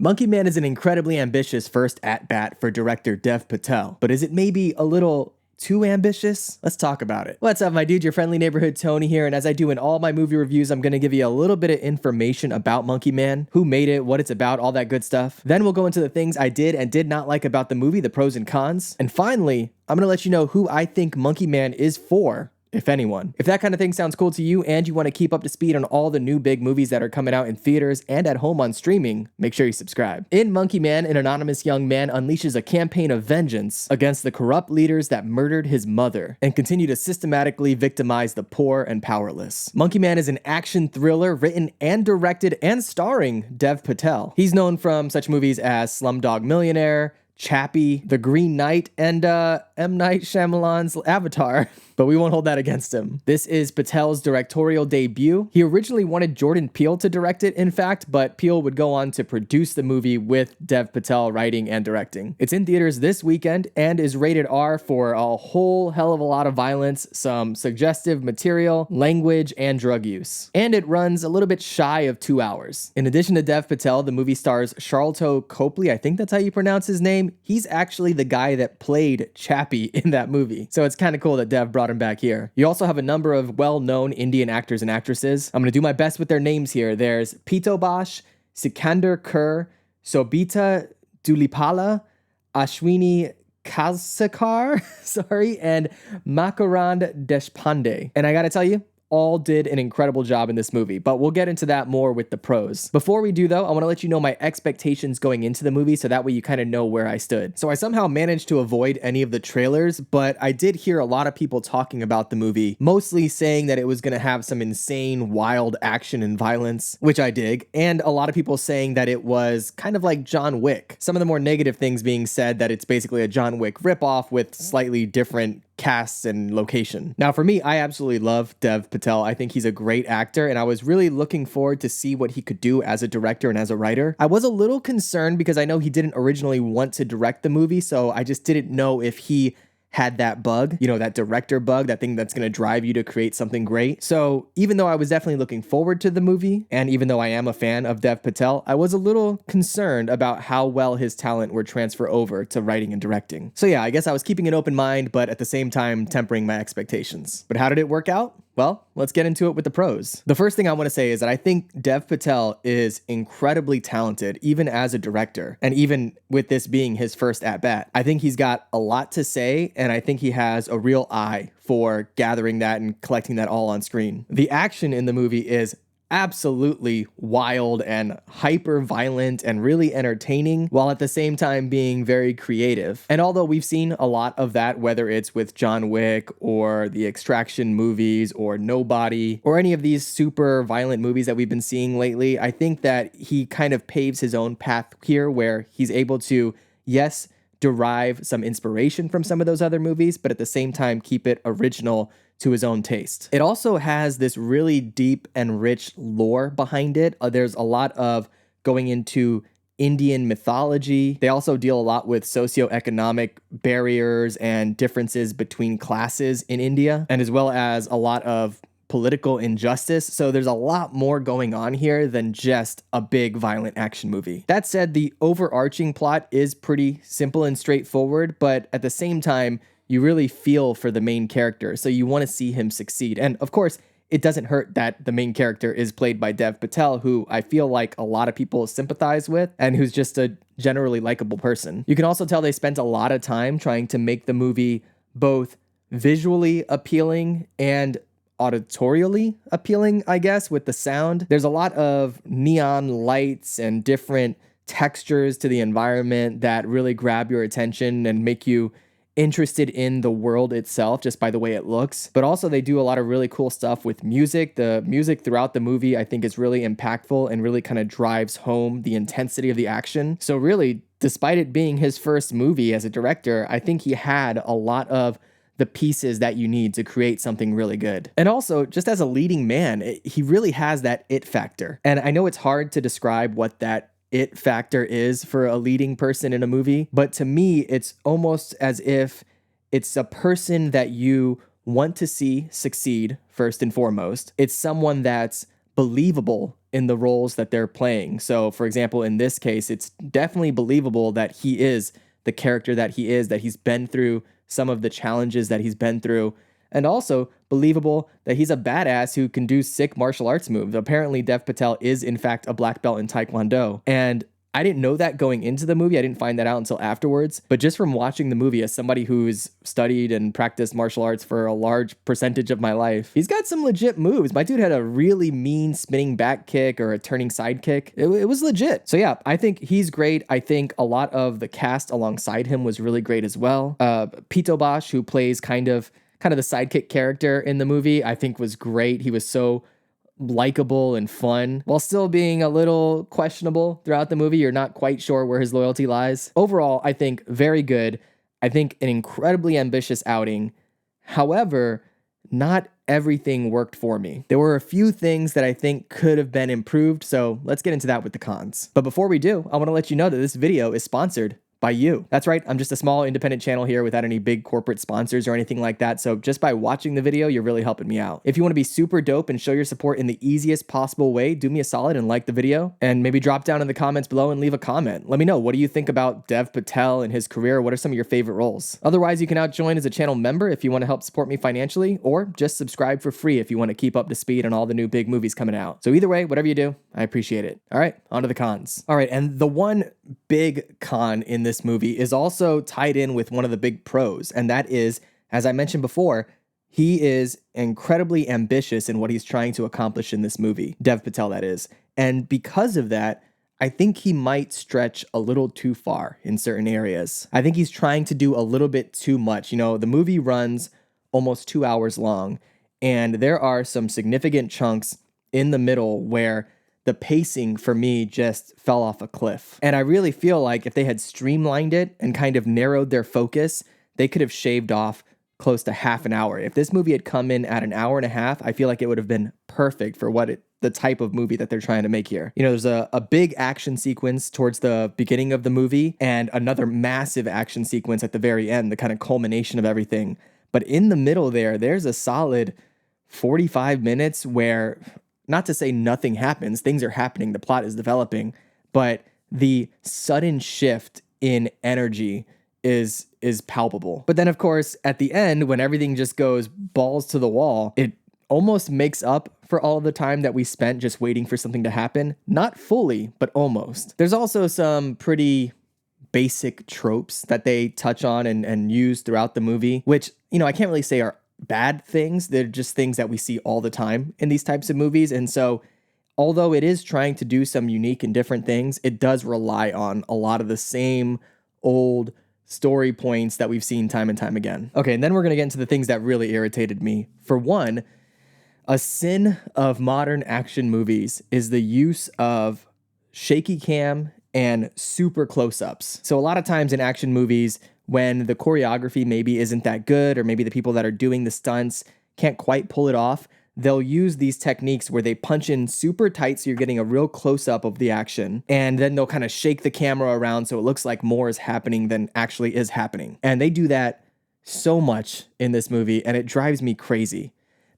Monkey Man is an incredibly ambitious first at-bat for director Dev Patel, but is it maybe a little too ambitious? Let's talk about it. What's up, my dude? Your friendly neighborhood Tony here, and as I do in all my movie reviews, I'm gonna give you a little bit of information about Monkey Man, who made it, what it's about, all that good stuff. Then we'll go into the things I did and did not like about the movie, the pros and cons. And finally, I'm gonna let you know who I think Monkey Man is for, if anyone. If that kind of thing sounds cool to you and you want to keep up to speed on all the new big movies that are coming out in theaters and at home on streaming, make sure you subscribe. In Monkey Man, an anonymous young man unleashes a campaign of vengeance against the corrupt leaders that murdered his mother and continue to systematically victimize the poor and powerless. Monkey Man is an action thriller written and directed and starring Dev Patel. He's known from such movies as Slumdog Millionaire, Chappie, The Green Knight, and M. Night Shyamalan's Avatar. But we won't hold that against him. This is Patel's directorial debut. He originally wanted Jordan Peele to direct it, in fact, but Peele would go on to produce the movie with Dev Patel writing and directing. It's in theaters this weekend and is rated R for a whole hell of a lot of violence, some suggestive material, language, and drug use. And it runs a little bit shy of 2 hours. In addition to Dev Patel, the movie stars Sharlto Copley, I think that's how you pronounce his name. He's actually the guy that played Chappie in that movie. So it's kind of cool that Dev brought him back here. You also have a number of well-known Indian actors and actresses. I'm going to do my best with their names here. There's Pitobash, Sikandar Kher, Sobhita Dhulipala, Ashwini Kalsekar, and Makarand Deshpande. And I gotta tell you, all did an incredible job in this movie, but we'll get into that more with the pros. Before we do though, I want to let you know my expectations going into the movie so that way you kind of know where I stood. So I somehow managed to avoid any of the trailers, but I did hear a lot of people talking about the movie, mostly saying that it was going to have some insane, wild action and violence, which I dig, and a lot of people saying that it was kind of like John Wick. Some of the more negative things being said that it's basically a John Wick ripoff with slightly different casts and location. Now for me, I absolutely love Dev Patel. I think he's a great actor and I was really looking forward to see what he could do as a director and as a writer. I was a little concerned because I know he didn't originally want to direct the movie, so I just didn't know if he had that bug, you know, that director bug, that thing that's going to drive you to create something great. So even though I was definitely looking forward to the movie, and even though I am a fan of Dev Patel, I was a little concerned about how well his talent would transfer over to writing and directing. So yeah, I guess I was keeping an open mind, but at the same time, tempering my expectations. But how did it work out? Well, let's get into it with the pros. The first thing I want to say is that I think Dev Patel is incredibly talented, even as a director, and even with this being his first at-bat. I think he's got a lot to say, and I think he has a real eye for gathering that and collecting that all on screen. The action in the movie is absolutely wild and hyper violent and really entertaining, while at the same time being very creative. And although we've seen a lot of that, whether it's with John Wick or the Extraction movies or Nobody or any of these super violent movies that we've been seeing lately, I think that he kind of paves his own path here where he's able to, yes, derive some inspiration from some of those other movies, but at the same time keep it original to his own taste. It also has this really deep and rich lore behind it. There's a lot of going into Indian mythology. They also deal a lot with socioeconomic barriers and differences between classes in India, and as well as a lot of political injustice. So there's a lot more going on here than just a big violent action movie. That said, the overarching plot is pretty simple and straightforward, but at the same time, you really feel for the main character, so you want to see him succeed. And of course, it doesn't hurt that the main character is played by Dev Patel, who I feel like a lot of people sympathize with and who's just a generally likable person. You can also tell they spent a lot of time trying to make the movie both visually appealing and auditorially appealing, I guess, with the sound. There's a lot of neon lights and different textures to the environment that really grab your attention and make you interested in the world itself just by the way it looks. But also they do a lot of really cool stuff with music. The music throughout the movie I think is really impactful and really kind of drives home the intensity of the action. So really, despite it being his first movie as a director, I think he had a lot of the pieces that you need to create something really good. And also, just as a leading man, he really has that it factor. And I know it's hard to describe what that it factor is for a leading person in a movie, but to me, it's almost as if it's a person that you want to see succeed first and foremost. It's someone that's believable in the roles that they're playing. So, for example, in this case, it's definitely believable that he is the character that he is, that he's been through some of the challenges that he's been through, and also believable that he's a badass who can do sick martial arts moves. Apparently, Dev Patel is, in fact, a black belt in Taekwondo. And I didn't know that going into the movie. I didn't find that out until afterwards. But just from watching the movie, as somebody who's studied and practiced martial arts for a large percentage of my life, he's got some legit moves. My dude had a really mean spinning back kick or a turning side kick. It was legit. So yeah, I think he's great. I think a lot of the cast alongside him was really great as well. Pitobash, who plays kind of the sidekick character in the movie, I think was great. He was so likable and fun while still being a little questionable throughout the movie. You're not quite sure where his loyalty lies. Overall, I think very good. I think an incredibly ambitious outing. However, not everything worked for me. There were a few things that I think could have been improved, so let's get into that with the cons. But before we do, I want to let you know that this video is sponsored by you. That's right, I'm just a small independent channel here without any big corporate sponsors or anything like that, so just by watching the video, you're really helping me out. If you want to be super dope and show your support in the easiest possible way, do me a solid and like the video, and maybe drop down in the comments below and leave a comment. Let me know, what do you think about Dev Patel and his career? What are some of your favorite roles? Otherwise, you can now join as a channel member if you want to help support me financially, or just subscribe for free if you want to keep up to speed on all the new big movies coming out. So either way, whatever you do, I appreciate it. All right, on to the cons. All right, and the one big con in this movie is also tied in with one of the big pros, and that is, as I mentioned before, he is incredibly ambitious in what he's trying to accomplish in this movie. Dev Patel, that is. And because of that, I think he might stretch a little too far in certain areas. I think he's trying to do a little bit too much. You know, the movie runs almost 2 hours long, and there are some significant chunks in the middle where the pacing for me just fell off a cliff. And I really feel like if they had streamlined it and kind of narrowed their focus, they could have shaved off close to half an hour. If this movie had come in at an hour and a half, I feel like it would have been perfect for the type of movie that they're trying to make here. You know, there's a big action sequence towards the beginning of the movie and another massive action sequence at the very end, the kind of culmination of everything. But in the middle there's a solid 45 minutes where, not to say nothing happens, things are happening, the plot is developing, but the sudden shift in energy is palpable. But then, of course, at the end, when everything just goes balls to the wall, it almost makes up for all of the time that we spent just waiting for something to happen. Not fully, but almost. There's also some pretty basic tropes that they touch on and use throughout the movie, which, you know, I can't really say are bad things. They're just things that we see all the time in these types of movies. And so, although it is trying to do some unique and different things, it does rely on a lot of the same old story points that we've seen time and time again. Okay, and then we're going to get into the things that really irritated me. For one, a sin of modern action movies is the use of shaky cam and super close-ups. So a lot of times in action movies, when the choreography maybe isn't that good, or maybe the people that are doing the stunts can't quite pull it off, they'll use these techniques where they punch in super tight so you're getting a real close-up of the action, and then they'll kind of shake the camera around so it looks like more is happening than actually is happening. And they do that so much in this movie, and it drives me crazy,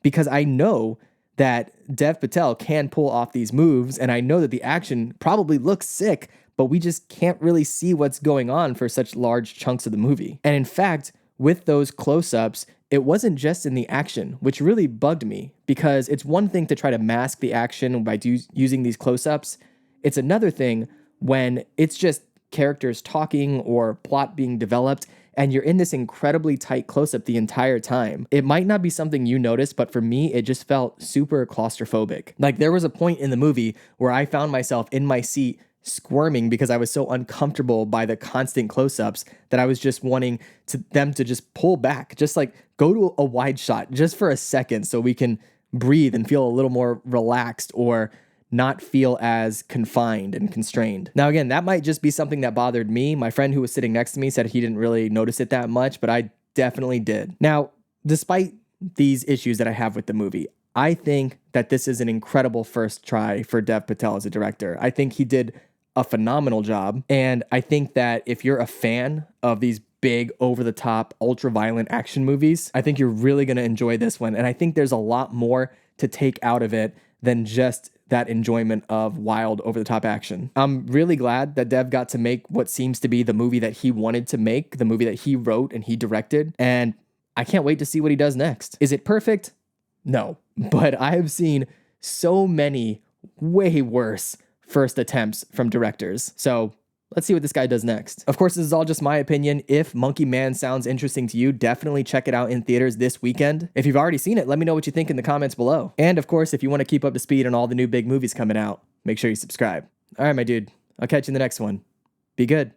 because I know that Dev Patel can pull off these moves, and I know that the action probably looks sick, but we just can't really see what's going on for such large chunks of the movie. And in fact, with those close-ups, it wasn't just in the action, which really bugged me, because it's one thing to try to mask the action by using these close-ups. It's another thing when it's just characters talking or plot being developed, and you're in this incredibly tight close-up the entire time. It might not be something you noticed, but for me, it just felt super claustrophobic. Like, there was a point in the movie where I found myself in my seat squirming because I was so uncomfortable by the constant close-ups that I was just wanting them to just pull back, just like go to a wide shot just for a second so we can breathe and feel a little more relaxed or not feel as confined and constrained. Now, again, that might just be something that bothered me. My friend who was sitting next to me said he didn't really notice it that much, but I definitely did. Now, despite these issues that I have with the movie, I think that this is an incredible first try for Dev Patel as a director. I think he did a phenomenal job. And I think that if you're a fan of these big, over-the-top, ultra-violent action movies, I think you're really going to enjoy this one. And I think there's a lot more to take out of it than just that enjoyment of wild, over-the-top action. I'm really glad that Dev got to make what seems to be the movie that he wanted to make, the movie that he wrote and he directed, and I can't wait to see what he does next. Is it perfect? No, but I have seen so many way worse first attempts from directors. So let's see what this guy does next. Of course, this is all just my opinion. If Monkey Man sounds interesting to you, definitely check it out in theaters this weekend. If you've already seen it, let me know what you think in the comments below. And of course, if you want to keep up to speed on all the new big movies coming out, make sure you subscribe. All right, my dude, I'll catch you in the next one. Be good.